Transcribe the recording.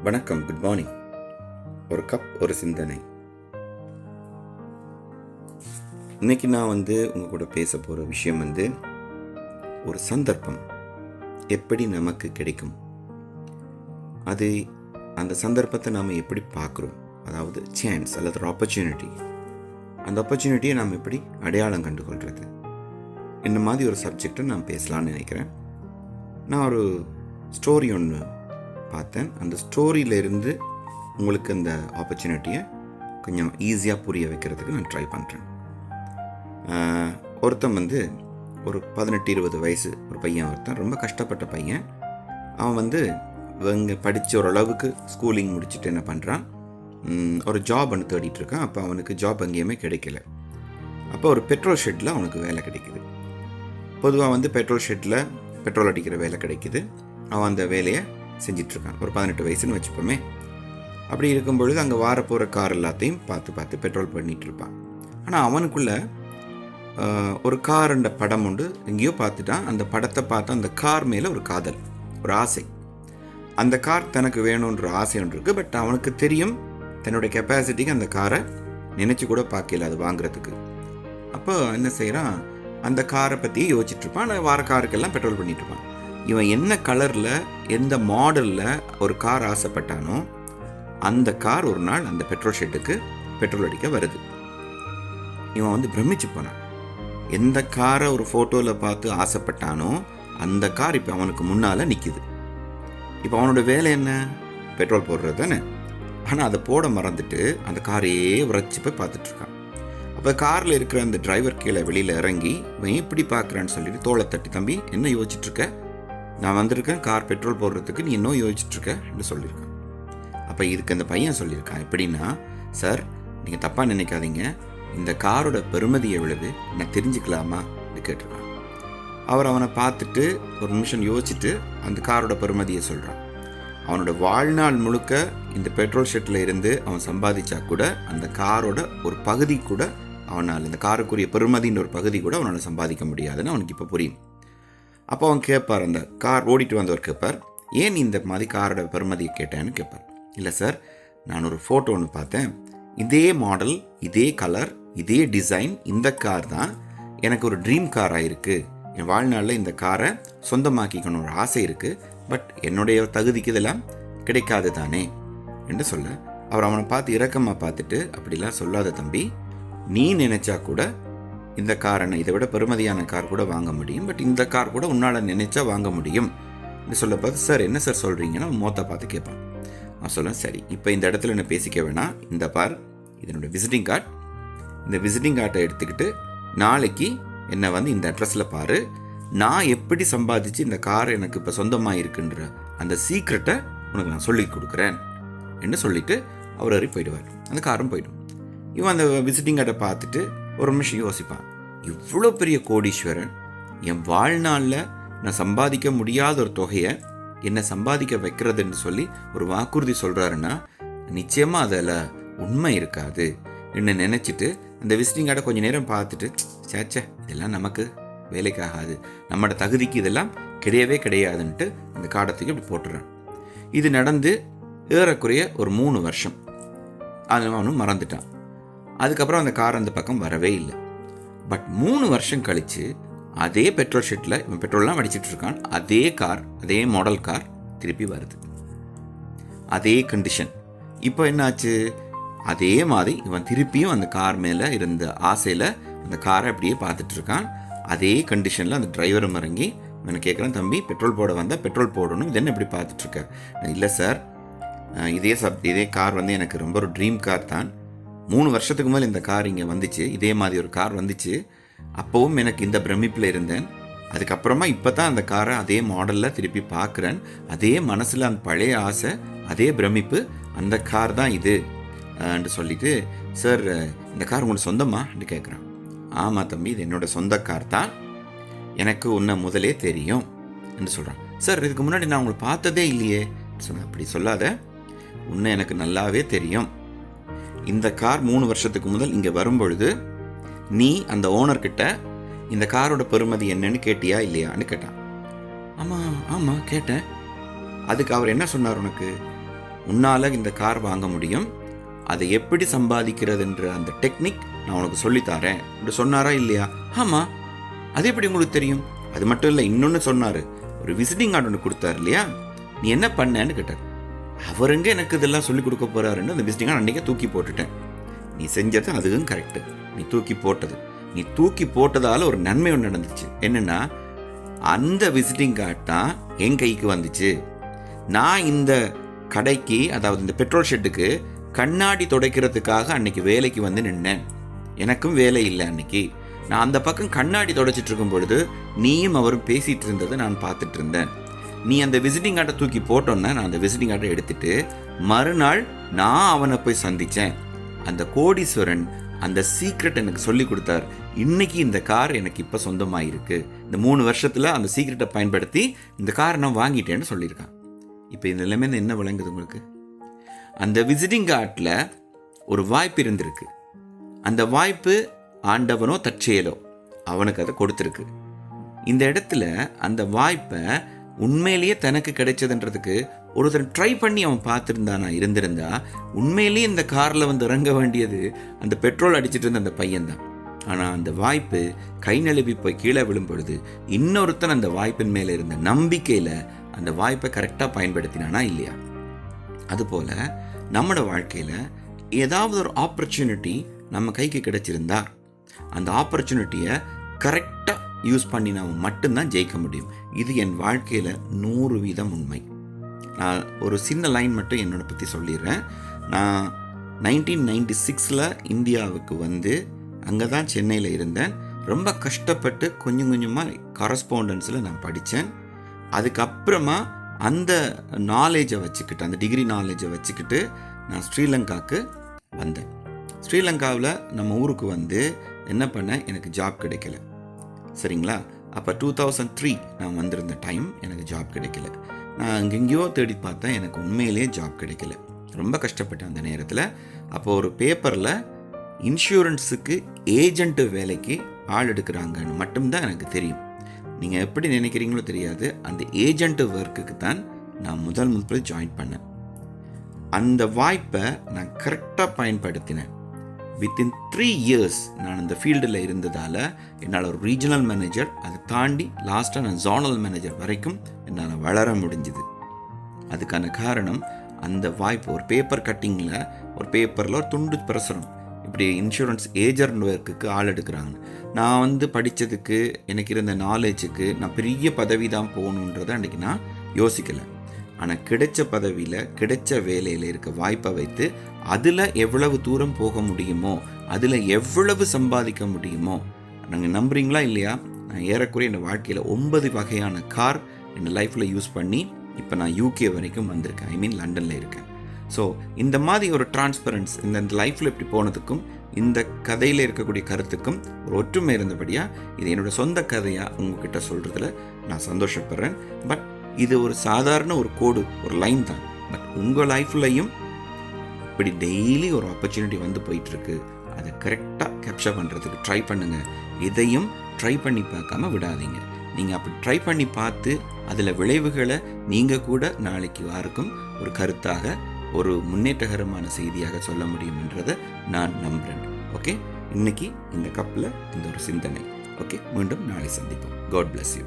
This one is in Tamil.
வணக்கம், குட் மார்னிங். ஒரு கப் ஒரு சிந்தனை. இன்னைக்கு நான் உங்கள் கூட பேச போகிற விஷயம் ஒரு சந்தர்ப்பம் எப்படி நமக்கு கிடைக்கும், அது அந்த சந்தர்ப்பத்தை நாம் எப்படி பார்க்குறோம், அதாவது சான்ஸ் அல்லது ஒரு ஆப்பர்ச்சுனிட்டி. அந்த ஆப்பர்ச்சுனிட்டியை நாம் எப்படி அடையாளம் கண்டுகொள்கிறது, இந்த மாதிரி ஒரு சப்ஜெக்டை நான் பேசலான்னு நினைக்கிறேன். நான் ஒரு ஸ்டோரி ஒன்று பார்த்தேன். அந்த ஸ்டோரியிலேருந்து உங்களுக்கு அந்த ஆப்பர்ச்சுனிட்டியை கொஞ்சம் ஈஸியாக புரிய வைக்கிறதுக்கு நான் ட்ரை பண்ணுறேன். ஒருத்தன் ஒரு 18-20 வயசு ஒரு பையன், ஒருத்தன் ரொம்ப கஷ்டப்பட்ட பையன். அவன் இங்கே படித்த ஓரளவுக்கு ஸ்கூலிங் முடிச்சுட்டு என்ன பண்ணுறான், ஒரு ஜாப் ஒன்று தேடிட்டுருக்கான். அப்போ அவனுக்கு ஜாப் எங்கேயுமே கிடைக்கல. அப்போ ஒரு பெட்ரோல் ஷெட்டில் அவனுக்கு வேலை கிடைக்குது. பொதுவாக பெட்ரோல் ஷெட்டில் பெட்ரோல் அடிக்கிற வேலை கிடைக்குது. அவன் அந்த வேலையை செஞ்சிட்ருக்கான். ஒரு 18 வயசுன்னு வச்சுப்போமே. அப்படி இருக்கும் பொழுது அங்கே வார போகிற கார் எல்லாத்தையும் பார்த்து பெட்ரோல் பண்ணிகிட்டு இருப்பான். ஆனால் அவனுக்குள்ளே ஒரு காருண்ட படம் உண்டு, எங்கேயோ பார்த்துட்டான். அந்த படத்தை பார்த்து அந்த கார் மேலே ஒரு காதல், ஒரு ஆசை. அந்த கார் தனக்கு வேணுன்ற ஆசை ஒன்று இருக்குது. பட் அவனுக்கு தெரியும் தன்னுடைய கெப்பாசிட்டிக்கு அந்த காரை நினச்சி கூட பார்க்கல அது வாங்குறதுக்கு. அப்போ என்ன செய்கிறான், அந்த காரை பற்றியே யோசிச்சுட்ருப்பான். ஆனால் வார காருக்கெல்லாம் பெட்ரோல் பண்ணிகிட்ருப்பான். இவன் என்ன கலரில் எந்த மாடலில் ஒரு கார் ஆசைப்பட்டானோ அந்த கார் ஒரு நாள் அந்த பெட்ரோல் ஷெட்டுக்கு பெட்ரோல் அடிக்க வருது. இவன் பிரமிச்சு போனான். எந்த காரை ஒரு ஃபோட்டோவில் பார்த்து ஆசைப்பட்டானோ அந்த கார் இப்போ அவனுக்கு முன்னால் நிற்கிது. இப்போ அவனோட வேலை என்ன, பெட்ரோல் போடுறது தானே. ஆனால் அதை போட மறந்துட்டு அந்த காரையே உரைச்சி போய் பார்த்துட்ருக்கான். அப்போ காரில் இருக்கிற அந்த டிரைவர் கீழே வெளியில் இறங்கி இவன் எப்படி பார்க்குறான்னு சொல்லிட்டு தோளை தட்டி, தம்பி என்ன யோசிச்சுட்ருக்க, நான் வந்திருக்கேன் கார் பெட்ரோல் போடுறதுக்கு, நீ இன்னும் யோசிச்சுட்ருக்கன்னு சொல்லியிருக்கான். அப்போ இதுக்கு அந்த பையன் சொல்லியிருக்கான், எப்படின்னா, சார் நீங்கள் தப்பாக நினைக்காதீங்க, இந்த காரோட பெருமதி எவ்வளவு நான் தெரிஞ்சுக்கலாமா அப்படின்னு கேட்டிருக்கான். அவனை பார்த்துட்டு ஒரு நிமிஷம் யோசிச்சுட்டு அந்த காரோட பெருமதியை சொல்கிறான். அவனோட வாழ்நாள் முழுக்க இந்த பெட்ரோல் ஷெட்டில் இருந்து அவன் சம்பாதிச்சா கூட அந்த காரோட ஒரு பகுதி கூட அவனால், இந்த காருக்குரிய பெருமதின்ற ஒரு பகுதி கூட அவனால் சம்பாதிக்க முடியாதுன்னு அவனுக்கு இப்போ புரியும். அப்போ அவன் கேட்பார், அந்த கார் ஓடிட்டு வந்தவர் கேட்பார், ஏன் இந்த மாதிரி காரோட பெருமதியை கேட்டேன்னு கேட்பார். இல்லை சார், நான் ஒரு ஃபோட்டோ ஒன்று பார்த்தேன், இதே மாடல், இதே கலர், இதே டிசைன், இந்த கார் தான் எனக்கு ஒரு ட்ரீம் காராக இருக்குது. என் வாழ்நாளில் இந்த காரை சொந்தமாக்கிக்கணும் ஒரு ஆசை இருக்குது. பட் என்னுடைய தகுதிக்கு இதெல்லாம் கிடைக்காது தானே என்று சொல்ல, அவர் அவனை பார்த்து இரக்கமாக பார்த்துட்டு, அப்படிலாம் சொல்லாத தம்பி, நீ நினைச்சா கூட இந்த காரை இதை விட பெருமதியான கார் கூட வாங்க முடியும். பட் இந்த கார் கூட உன்னால் நினைச்சா வாங்க முடியும் என்று சொல்ல பார்த்து, சார் என்ன சார் சொல்கிறீங்கன்னா மோத்தை பார்த்து கேட்பான். அவன் சொல்ல, சரி இப்போ இந்த இடத்துல என்ன பேசிக்க வேணாம், இந்த பார் இதனோட விசிட்டிங் கார்டு, இந்த விசிட்டிங் கார்டை எடுத்துக்கிட்டு நாளைக்கு என்னை இந்த அட்ரஸில் பாரு, நான் எப்படி சம்பாதிச்சு இந்த கார் எனக்கு இப்போ சொந்தமாக இருக்குன்ற அந்த சீக்ரெட்டை உனக்கு நான் சொல்லி கொடுக்குறேன் என்று சொல்லிவிட்டு அவர் வரை போயிடுவார். அந்த காரும் போயிடும். இவன் அந்த விசிட்டிங் கார்டை பார்த்துட்டு ஒரு நிமிஷம் யோசிப்பான், இவ்வளோ பெரிய கோடீஸ்வரன் என் வாழ்நாளில் நான் சம்பாதிக்க முடியாத ஒரு தொகையை என்னை சம்பாதிக்க வைக்கிறதுன்னு சொல்லி ஒரு வாக்குறுதி சொல்கிறாருன்னா நிச்சயமாக அதில் உண்மை இருக்காது என்ன நினச்சிட்டு அந்த விசிட்டிங் கார்டை கொஞ்சம் நேரம் பார்த்துட்டு, சேச்சே இதெல்லாம் நமக்கு வேலைக்காகாது, நம்மளோட தகுதிக்கு இதெல்லாம் கிடையவே கிடையாதுன்ட்டு அந்த கார்டத்துக்கு இப்படி போட்டுறான். இது நடந்து ஏறக்குறைய ஒரு 3 வருஷம் அவனும் மறந்துட்டான். அதுக்கப்புறம் அந்த கார் அந்த பக்கம் வரவே இல்லை. பட் 3 வருஷம் கழித்து அதே பெட்ரோல் ஷெட்டில் இவன் பெட்ரோல்லாம் அடிச்சிட்டு இருக்கான். அதே கார், அதே மாடல் கார் திருப்பி வருது, அதே கண்டிஷன். இப்போ என்னாச்சு, அதே மாதிரி இவன் திருப்பியும் அந்த கார் மேலே இருந்த ஆசையில் அந்த காரை அப்படியே பார்த்துட்டு இருக்கான். அதே கண்டிஷனில் அந்த டிரைவரும் இறங்கி இவனை கேட்குறான், தம்பி பெட்ரோல் போட வந்தால் பெட்ரோல் போடணும், இது என்ன இப்படி பார்த்துட்ருக்க. இல்லை சார், இதே கார் எனக்கு ரொம்ப ஒரு ட்ரீம் கார் தான். 3 வருஷத்துக்கு மேலே இந்த கார் இங்கே வந்துச்சு, இதே மாதிரி ஒரு கார் வந்துச்சு. அப்போவும் எனக்கு இந்த பிரமிப்பில் இருந்தேன். அதுக்கப்புறமா இப்போ தான் அந்த காரை அதே மாடலில் திருப்பி பார்க்குறேன். அதே மனசில் அந்த பழைய ஆசை, அதே பிரமிப்பு, அந்த கார் தான் இது என்று சொல்லிட்டு, சார் இந்த கார் உங்களுக்கு சொந்தமா என்று கேட்குறான். ஆமாம் தம்பி, இது என்னோட சொந்த கார் தான், எனக்கு உன்னை முதலே தெரியும் என்று சொல்கிறான். சார் இதுக்கு முன்னாடி நான் உங்களை பார்த்ததே இல்லையே சொன்னேன். அப்படி சொல்லாத, உன்னை எனக்கு நல்லாவே தெரியும். இந்த கார் 3 வருஷத்துக்கு முதல் இங்கே வரும்பொழுது நீ அந்த ஓனர்கிட்ட இந்த காரோட பெருமதி என்னன்னு கேட்டியா இல்லையான்னு கேட்டான். ஆமாம் கேட்டேன். அதுக்கு அவர் என்ன சொன்னார், உனக்கு உன்னால் இந்த கார் வாங்க முடியும், அதை எப்படி சம்பாதிக்கிறதுன்ற அந்த டெக்னிக் நான் உனக்கு சொல்லித்தரேன் அப்படி சொன்னாரா இல்லையா? ஆமாம். அது எப்படி உங்களுக்கு தெரியும்? அது மட்டும் இல்லை, இன்னொன்று சொன்னார். ஒரு விசிட்டிங் கார்டு ஒன்று கொடுத்தாரு இல்லையா, நீ என்ன பண்ணேன்னு கேட்டார். அவருங்க எனக்கு இதெல்லாம் சொல்லிக் கொடுக்க போகிறாருன்னு அந்த விசிட்டிங் கார்டு அன்றைக்கே தூக்கி போட்டுட்டேன். நீ செஞ்சது அதுவும் கரெக்டு. நீ தூக்கி போட்டதால் ஒரு நன்மை ஒன்று நடந்துச்சு. என்னென்னா, அந்த விசிட்டிங் கார்டு தான் என் கைக்கு வந்துச்சு. நான் இந்த கடைக்கு, அதாவது இந்த பெட்ரோல் ஷெட்டுக்கு கண்ணாடி துடைக்கிறதுக்காக அன்னைக்கு வேலைக்கு வந்து நின்னேன். எனக்கும் வேலை இல்லை அன்னைக்கு. நான் அந்த பக்கம் கண்ணாடி துடைச்சிட்டு இருக்கும் பொழுது நீயும் அவரும் பேசிகிட்டு இருந்ததை நான் பார்த்துட்டு இருந்தேன். நீ அந்த விசிட்டிங் கார்டை தூக்கி போட்டோன்னா நான் அந்த விசிட்டிங் கார்டை எடுத்துட்டு மறுநாள் நான் அவனை போய் சந்தித்தேன். அந்த கோடீஸ்வரன் அந்த சீக்ரெட் எனக்கு சொல்லி கொடுத்தார். இன்னைக்கு இந்த கார் எனக்கு இப்போ சொந்தமாயிருக்கு. இந்த 3 வருஷத்தில் அந்த சீக்ரெட்டை பயன்படுத்தி இந்த காரை நான் வாங்கிட்டேன்னு சொல்லியிருக்கான். இப்போ இந்த நிலைமையில என்ன விளங்குது உங்களுக்கு? அந்த விசிட்டிங் கார்டில் ஒரு வாய்ப்பு இருந்திருக்கு. அந்த வாய்ப்பு ஆண்டவனோ தற்செயலோ அவனுக்கு அதை கொடுத்துருக்கு. இந்த இடத்துல அந்த வாய்ப்பை உண்மையிலேயே தனக்கு கிடைச்சதுன்றதுக்கு ஒருத்தர் ட்ரை பண்ணி அவன் பார்த்துருந்தானா இருந்திருந்தா உண்மையிலேயே இந்த காரில் வந்து இறங்க வேண்டியது அந்த பெட்ரோல் அடிச்சிட்டு இருந்த அந்த பையன்தான். ஆனால் அந்த வாய்ப்பு கை நழுவி போய் கீழே விழும் பொழுது இன்னொருத்தன் அந்த வாய்ப்பின் மேலே இருந்த நம்பிக்கையில் அந்த வாய்ப்பை கரெக்டாக பயன்படுத்தினானா இல்லையா? அதுபோல் நம்மளோட வாழ்க்கையில் ஏதாவது ஒரு ஆப்பர்ச்சுனிட்டி நம்ம கைக்கு கிடைச்சிருந்தா அந்த ஆப்பர்ச்சுனிட்டியை கரெக்டாக யூஸ் பண்ணினா மட்டும்தான் ஜெயிக்க முடியும். இது என் வாழ்க்கையில் 100% உண்மை. நான் ஒரு சின்ன லைன் மட்டும் என்னோட பற்றி சொல்லிடுறேன். நான் 1996 இந்தியாவுக்கு வந்து அங்கே தான் சென்னையில் இருந்தேன். ரொம்ப கஷ்டப்பட்டு கொஞ்சம் கொஞ்சமாக கரஸ்பாண்டன்ஸில் நான் படித்தேன். அதுக்கப்புறமா அந்த நாலேஜை வச்சுக்கிட்டு, அந்த டிகிரி நாலேஜை வச்சுக்கிட்டு நான் ஸ்ரீலங்காவுக்கு வந்தேன். ஸ்ரீலங்காவில் நம்ம ஊருக்கு வந்து என்ன பண்ணேன், எனக்கு ஜாப் கிடைக்கல. சரிங்களா? அப்போ 2003 நான் வந்திருந்த டைம் எனக்கு ஜாப் கிடைக்கல. நான் எங்கெங்கேயோ தேடி பார்த்தேன், எனக்கு உண்மையிலேயே ஜாப் கிடைக்கல. ரொம்ப கஷ்டப்பட்டேன் அந்த நேரத்தில். அப்போது ஒரு பேப்பரில் இன்சூரன்ஸுக்கு ஏஜென்ட்டு வேலைக்கு ஆள் எடுக்கிறாங்கன்னு மட்டும்தான் எனக்கு தெரியும். நீங்கள் எப்படி நினைக்கிறீங்களோ தெரியாது, அந்த ஏஜென்ட்டு ஒர்க்குக்கு தான் நான் முதல் ஜாயின் பண்ணேன். அந்த வாய்ப்பை நான் கரெக்டாக பயன்படுத்தினேன். வித்தின் 3 years நான் அந்த ஃபீல்டில் இருந்ததால் என்னால் ஒரு ரீஜனல் மேனேஜர், அதை தாண்டி லாஸ்ட்டாக நான் ஜோனல் மேனேஜர் வரைக்கும் என்னால் வளர முடிஞ்சுது. அதுக்கான காரணம் அந்த வாய்ப்பு. ஒரு பேப்பர் கட்டிங்கில், ஒரு பேப்பரில் ஒரு துண்டு பிரசுரம், இப்படி இன்சூரன்ஸ் ஏஜென்ட் ஒர்க்குக்கு ஆள் எடுக்கிறாங்க. நான் வந்து படித்ததுக்கு, எனக்கு இருந்த நாலேஜுக்கு நான் பெரிய பதவி தான் போகணுன்றதை அன்றைக்கி நான் யோசிக்கலை. ஆனால் கிடைச்ச பதவியில், கிடைச்ச வேலையில் இருக்க வாய்ப்பை வைத்து அதில் எவ்வளவு தூரம் போக முடியுமோ, அதில் எவ்வளவு சம்பாதிக்க முடியுமோ. நாங்கள் நம்புறீங்களா இல்லையா, நான் ஏறக்குறைய என் வாழ்க்கையில் 9 வகையான கார் என் லைஃப்பில் யூஸ் பண்ணி இப்போ நான் UK வரைக்கும் வந்திருக்கேன். ஐ மீன் லண்டனில் இருக்கேன். ஸோ இந்த மாதிரி ஒரு டிரான்ஸ்பரன்ஸ் இந்த லைஃப்பில் இப்படி போனதுக்கும் இந்த கதையில் இருக்கக்கூடிய கருத்துக்கும் ஒரு ஒற்றுமை இருந்தபடியாக இது என்னோடய சொந்த கதையாக உங்ககிட்ட சொல்கிறதுல நான் சந்தோஷப்படுறேன். பட் இது ஒரு சாதாரண ஒரு கோடு, ஒரு லைன் தான். பட் உங்கள் லைஃப்லையும் இப்படி டெய்லி ஒரு ஆப்பர்ச்சுனிட்டி வந்து போயிட்டுருக்கு. அதை கரெக்டாக கேப்சர் பண்ணுறதுக்கு ட்ரை பண்ணுங்கள். இதையும் ட்ரை பண்ணி பார்க்காம விடாதீங்க. நீங்கள் அப்படி ட்ரை பண்ணி பார்த்து அதில் விளைவுகளை நீங்கள் கூட நாளைக்கு யாருக்கும் ஒரு கருத்தாக, ஒரு முன்னேற்றகரமான செய்தியாக சொல்ல முடியும்ன்றதை நான் நம்புகிறேன். ஓகே, இன்னைக்கு இந்த கப்பில் இந்த ஒரு சிந்தனை. ஓகே, மீண்டும் நாளை சந்திப்போம். God bless you.